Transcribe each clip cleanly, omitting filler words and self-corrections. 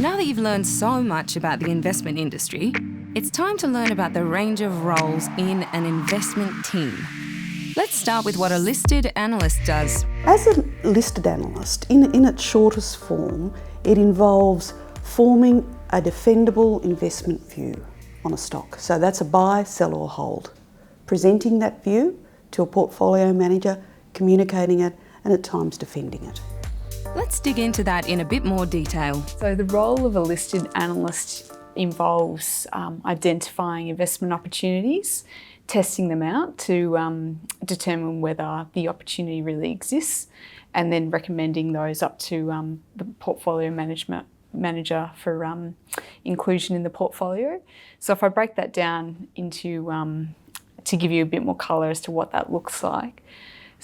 Now that you've learned so much about the investment industry, it's time to learn about the range of roles in an investment team. Let's start with what a listed analyst does. As a listed analyst, in its shortest form, it involves forming a defendable investment view on a stock. So that's a buy, sell or hold. Presenting that view to a portfolio manager, communicating it, and at times defending it. Let's dig into that in a bit more detail. So the role of a listed analyst involves identifying investment opportunities, testing them out to determine whether the opportunity really exists, and then recommending those up to the portfolio manager for inclusion in the portfolio. So if I break that down into to give you a bit more colour as to what that looks like.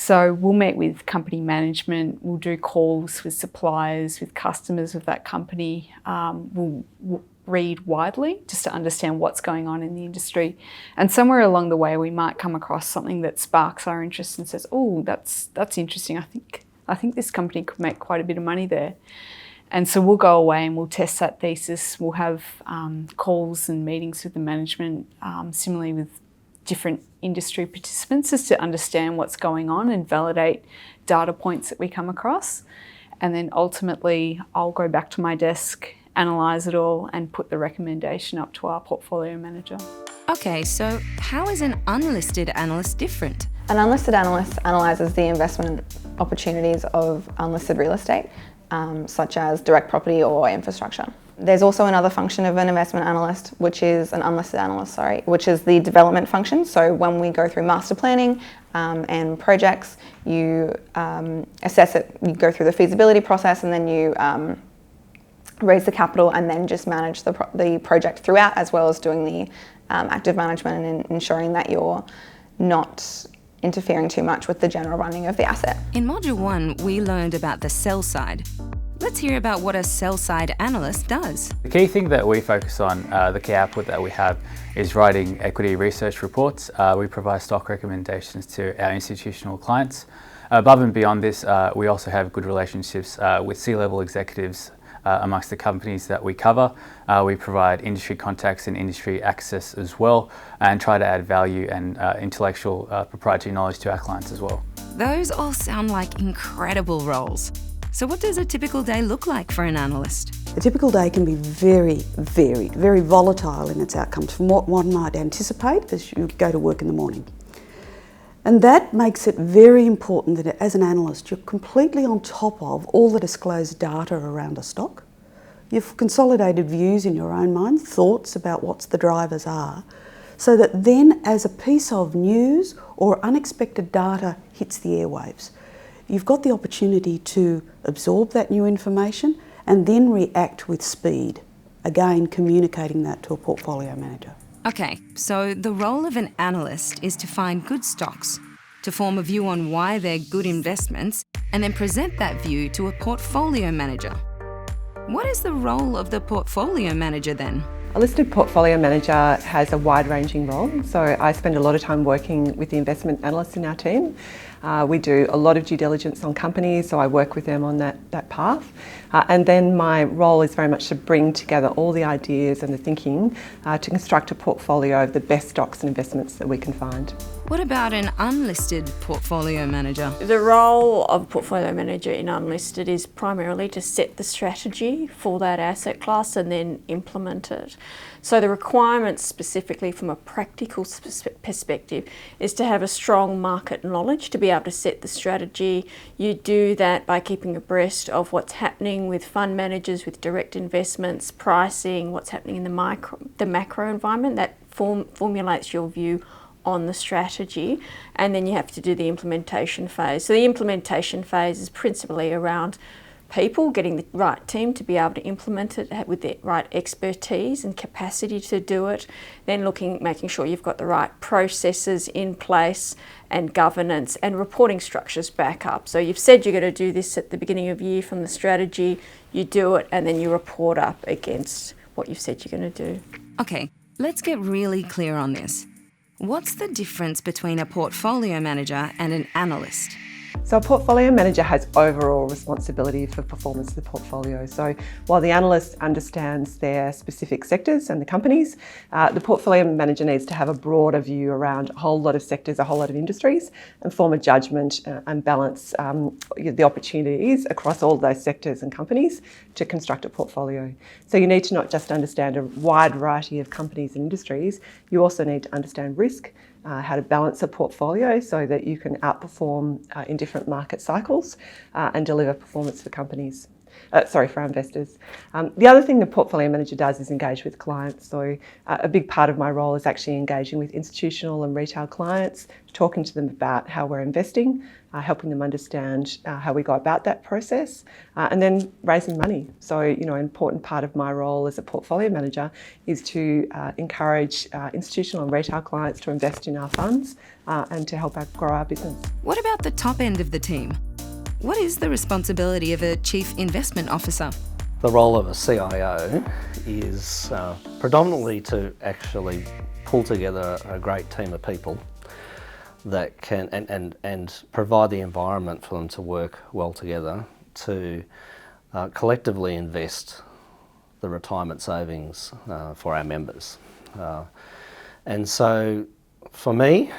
So we'll meet with company management, we'll do calls with suppliers, with customers of that company. We'll read widely just to understand what's going on in the industry. And somewhere along the way, we might come across something that sparks our interest and says, oh, that's interesting. I think this company could make quite a bit of money there. And so we'll go away and we'll test that thesis. We'll have calls and meetings with the management, similarly with different industry participants, just to understand what's going on and validate data points that we come across. And then ultimately, I'll go back to my desk, analyse it all and put the recommendation up to our portfolio manager. Okay, so how is an unlisted analyst different? An unlisted analyst analyses the investment opportunities of unlisted real estate, such as direct property or infrastructure. There's also another function of an investment analyst, which is an unlisted analyst, which is the development function. So when we go through master planning and projects, you assess it, you go through the feasibility process, and then you raise the capital and then just manage the project throughout, as well as doing the active management and ensuring that you're not interfering too much with the general running of the asset. In Module 1, we learned about the sell side. Let's hear about what a sell-side analyst does. The key thing that we focus on, the key output that we have, is writing equity research reports. We provide stock recommendations to our institutional clients. Above and beyond this, we also have good relationships with C-level executives amongst the companies that we cover. We provide industry contacts and industry access as well, and try to add value and intellectual proprietary knowledge to our clients as well. Those all sound like incredible roles. So what does a typical day look like for an analyst? A typical day can be very varied, very volatile in its outcomes from what one might anticipate as you go to work in the morning. And that makes it very important that as an analyst, you're completely on top of all the disclosed data around a stock. You've consolidated views in your own mind, thoughts about what the drivers are, so that then as a piece of news or unexpected data hits the airwaves, you've got the opportunity to absorb that new information and then react with speed, again communicating that to a portfolio manager. Okay, so the role of an analyst is to find good stocks, to form a view on why they're good investments, and then present that view to a portfolio manager. What is the role of the portfolio manager then? A listed portfolio manager has a wide-ranging role, so I spend a lot of time working with the investment analysts in our team. We do a lot of due diligence on companies, so I work with them on that path. And then my role is very much to bring together all the ideas and the thinking to construct a portfolio of the best stocks and investments that we can find. What about an unlisted portfolio manager? The role of a portfolio manager in unlisted is primarily to set the strategy for that asset class and then implement it. So the requirements specifically from a practical perspective is to have a strong market knowledge to be able to set the strategy. You do that by keeping abreast of what's happening with fund managers, with direct investments, pricing, what's happening in the macro environment. That formulates your view on the strategy, and then you have to do the implementation phase. So the implementation phase is principally around people, getting the right team to be able to implement it with the right expertise and capacity to do it, then making sure you've got the right processes in place and governance and reporting structures back up. So you've said you're going to do this at the beginning of the year from the strategy, you do it, and then you report up against what you've said you're going to do. Okay, let's get really clear on this. What's the difference between a portfolio manager and an analyst? So a portfolio manager has overall responsibility for performance of the portfolio. So while the analyst understands their specific sectors and the companies, the portfolio manager needs to have a broader view around a whole lot of sectors, a whole lot of industries, and form a judgment and balance the opportunities across all those sectors and companies to construct a portfolio. So you need to not just understand a wide variety of companies and industries, you also need to understand risk, how to balance a portfolio so that you can outperform in different market cycles and deliver performance for companies. For our investors. The other thing the portfolio manager does is engage with clients. So a big part of my role is actually engaging with institutional and retail clients, talking to them about how we're investing, helping them understand how we go about that process, and then raising money. So, an important part of my role as a portfolio manager is to encourage institutional and retail clients to invest in our funds and to help grow our business. What about the top end of the team? What is the responsibility of a Chief Investment Officer? The role of a CIO is predominantly to actually pull together a great team of people that can and provide the environment for them to work well together to collectively invest the retirement savings for our members. And so for me,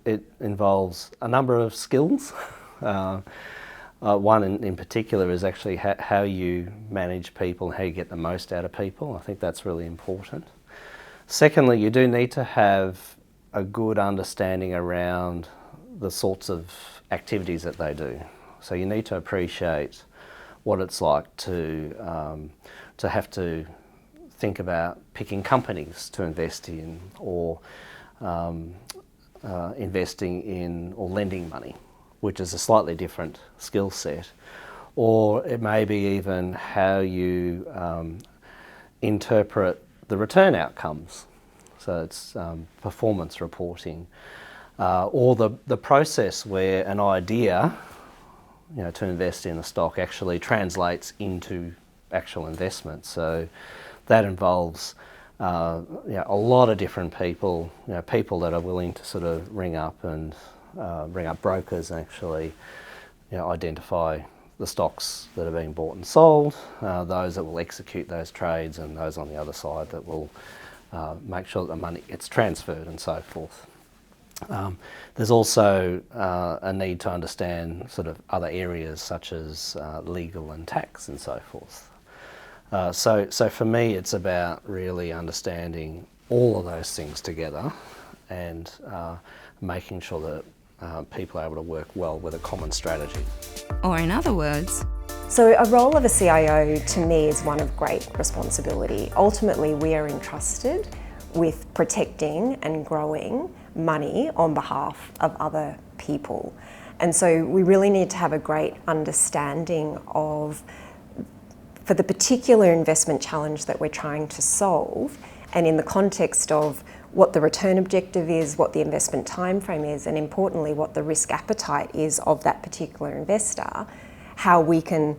it involves a number of skills. One in particular is actually how you manage people, how you get the most out of people. I think that's really important. Secondly, you do need to have a good understanding around the sorts of activities that they do. So you need to appreciate what it's like to have to think about picking companies to invest in, or investing in or lending money, which is a slightly different skill set. Or it may be even how you interpret the return outcomes. So it's performance reporting, or the process where an idea, to invest in a stock actually translates into actual investment. So that involves a lot of different people, people that are willing to sort of ring up brokers and actually identify the stocks that are being bought and sold, those that will execute those trades, and those on the other side that will make sure that the money gets transferred and so forth. There's also a need to understand sort of other areas such as legal and tax and so forth. So for me, it's about really understanding all of those things together and making sure that people are able to work well with a common strategy. Or in other words, so a role of a CIO to me is one of great responsibility. Ultimately, we are entrusted with protecting and growing money on behalf of other people. And so we really need to have a great understanding of, for the particular investment challenge that we're trying to solve, and in the context of what the return objective is, what the investment time frame is, and importantly, what the risk appetite is of that particular investor, how we can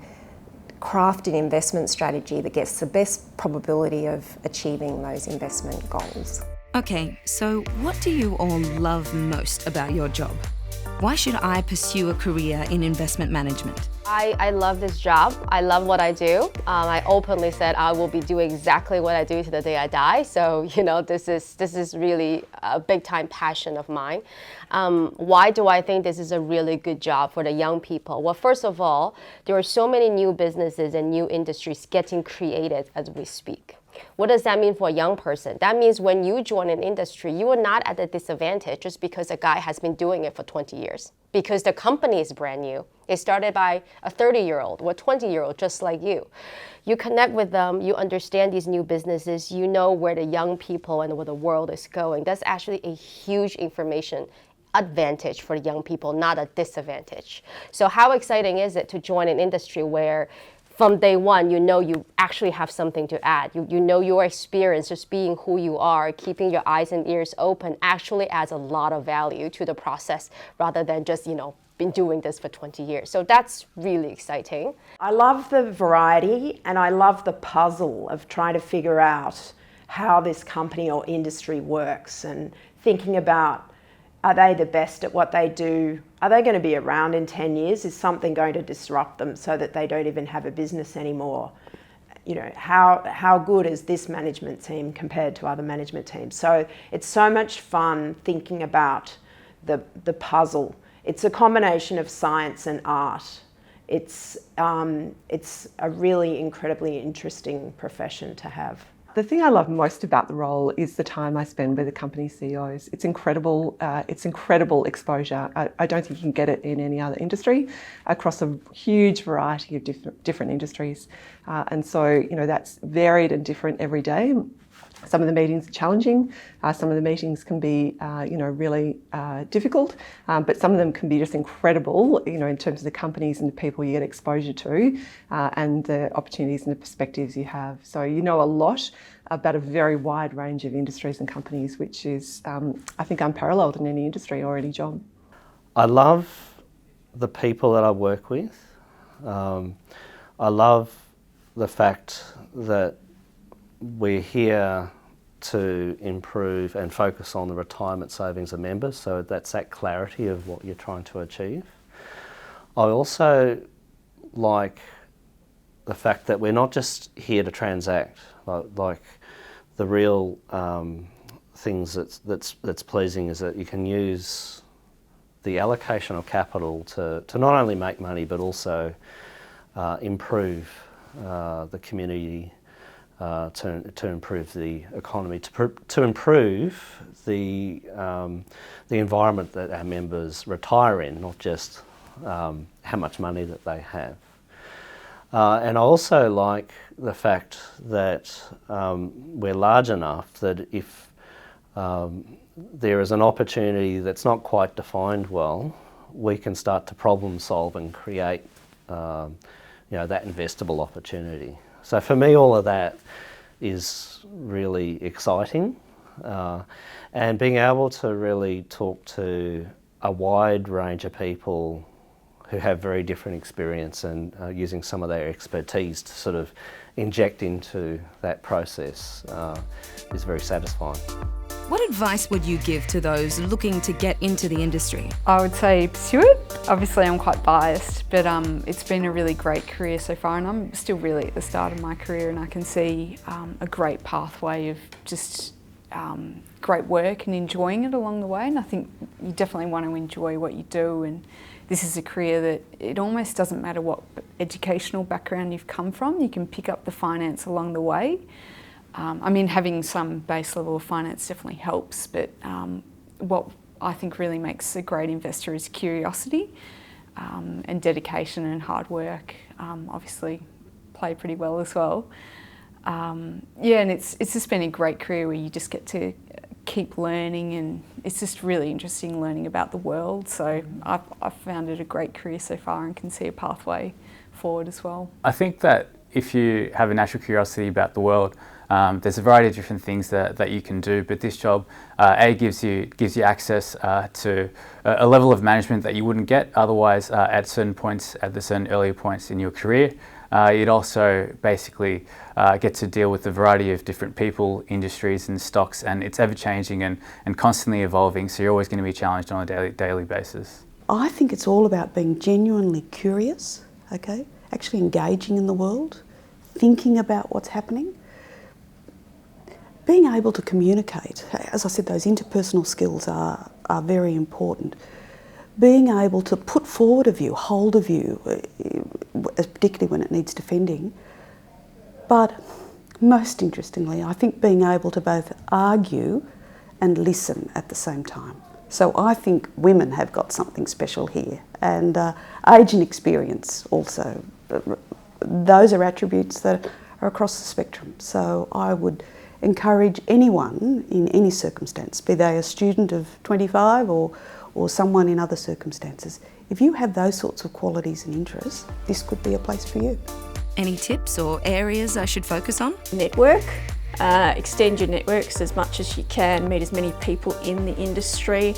craft an investment strategy that gets the best probability of achieving those investment goals. okay, so what do you all love most about your job? Why should I pursue a career in investment management? I love this job. I love what I do. I openly said I will be doing exactly what I do to the day I die. So, this is really a big time passion of mine. Why do I think this is a really good job for the young people? Well, first of all, there are so many new businesses and new industries getting created as we speak. What does that mean for a young person? That means when you join an industry, you are not at a disadvantage just because a guy has been doing it for 20 years. Because the company is brand new. It started by a 30-year-old or 20-year-old just like you. You connect with them, you understand these new businesses, you know where the young people and where the world is going. That's actually a huge information advantage for young people, not a disadvantage. So how exciting is it to join an industry where from day one, you actually have something to add. You know your experience, just being who you are, keeping your eyes and ears open actually adds a lot of value to the process rather than just, been doing this for 20 years. So that's really exciting. I love the variety and I love the puzzle of trying to figure out how this company or industry works and thinking about, are they the best at what they do? Are they going to be around in 10 years? Is something going to disrupt them so that they don't even have a business anymore? You know, how good is this management team compared to other management teams? So it's so much fun thinking about the puzzle. It's a combination of science and art. It's a really incredibly interesting profession to have. The thing I love most about the role is the time I spend with the company CEOs. It's incredible exposure. I don't think you can get it in any other industry across a huge variety of different industries. And so, you know, that's varied and different every day. Some of the meetings are challenging. Some of the meetings can be, you know, really difficult, but some of them can be just incredible, you know, in terms of the companies and the people you get exposure to, and the opportunities and the perspectives you have. So you know a lot about a very wide range of industries and companies, which is, I think, unparalleled in any industry or any job. I love the people that I work with. I love the fact that we're here to improve and focus on the retirement savings of members, so that's that clarity of what you're trying to achieve. I also like the fact that we're not just here to transact. Like the real things that's pleasing is that you can use the allocation of capital to not only make money but also improve the community. To improve the economy, to improve the environment that our members retire in, not just how much money that they have. And I also like the fact that we're large enough that if there is an opportunity that's not quite defined well, we can start to problem solve and create you know, that investable opportunity. So for me, all of that is really exciting, and being able to really talk to a wide range of people who have very different experience and using some of their expertise to sort of inject into that process is very satisfying. What advice would you give to those looking to get into the industry? I would say pursue it. Obviously I'm quite biased, but it's been a really great career so far, and I'm still really at the start of my career, and I can see a great pathway of just great work and enjoying it along the way. And I think you definitely want to enjoy what you do, and this is a career that it almost doesn't matter what educational background you've come from, you can pick up the finance along the way. I mean, having some base level of finance definitely helps, but what I think really makes a great investor is curiosity, and dedication and hard work. Obviously play pretty well as well. Yeah, and it's just been a great career where you just get to keep learning, and it's just really interesting learning about the world. So I've found it a great career so far and can see a pathway forward as well. I think that if you have a natural curiosity about the world, there's a variety of different things that you can do, but this job gives you access to a level of management that you wouldn't get otherwise at the certain earlier points in your career. You'd also basically get to deal with a variety of different people, industries and stocks, and it's ever changing and constantly evolving, so you're always going to be challenged on a daily basis. I think it's all about being genuinely curious, okay? Actually engaging in the world, thinking about what's happening. Being able to communicate, as I said, those interpersonal skills are very important. Being able to put forward a view, hold a view, particularly when it needs defending. But most interestingly, I think being able to both argue and listen at the same time. So I think women have got something special here, and age and experience also. Those are attributes that are across the spectrum. So I would encourage anyone in any circumstance, be they a student of 25 or someone in other circumstances, if you have those sorts of qualities and interests, this could be a place for you. Any tips or areas I should focus on? Network. Extend your networks as much as you can, meet as many people in the industry,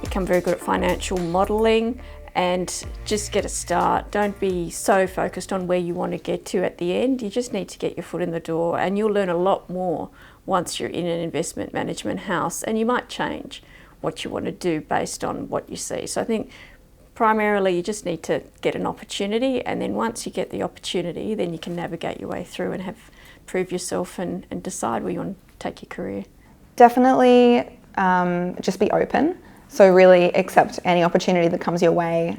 become very good at financial modelling, and just get a start. Don't be so focused on where you want to get to at the end. You just need to get your foot in the door, and you'll learn a lot more once you're in an investment management house, and you might change what you want to do based on what you see. So I think Primarily, you just need to get an opportunity, and then once you get the opportunity, then you can navigate your way through and prove yourself and decide where you want to take your career. Definitely just be open. So really accept any opportunity that comes your way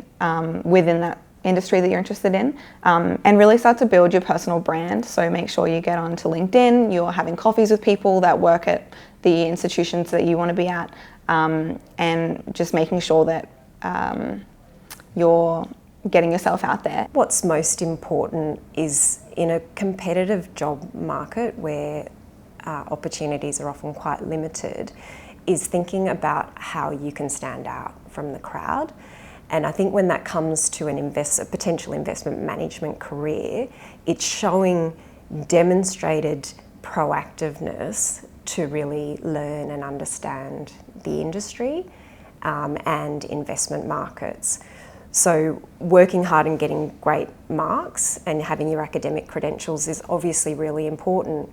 within that industry that you're interested in, and really start to build your personal brand. So make sure you get onto LinkedIn, you're having coffees with people that work at the institutions that you want to be at, and just making sure that you're getting yourself out there. What's most important is in a competitive job market where opportunities are often quite limited, is thinking about how you can stand out from the crowd. And I think when that comes to a potential investment management career, it's showing demonstrated proactiveness to really learn and understand the industry and investment markets. So working hard and getting great marks and having your academic credentials is obviously really important.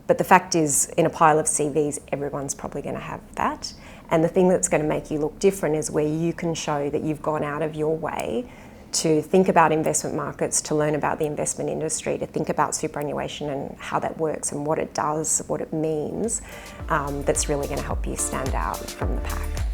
But the fact is, in a pile of CVs, everyone's probably going to have that. And the thing that's going to make you look different is where you can show that you've gone out of your way to think about investment markets, to learn about the investment industry, to think about superannuation and how that works and what it does, what it means. That's really going to help you stand out from the pack.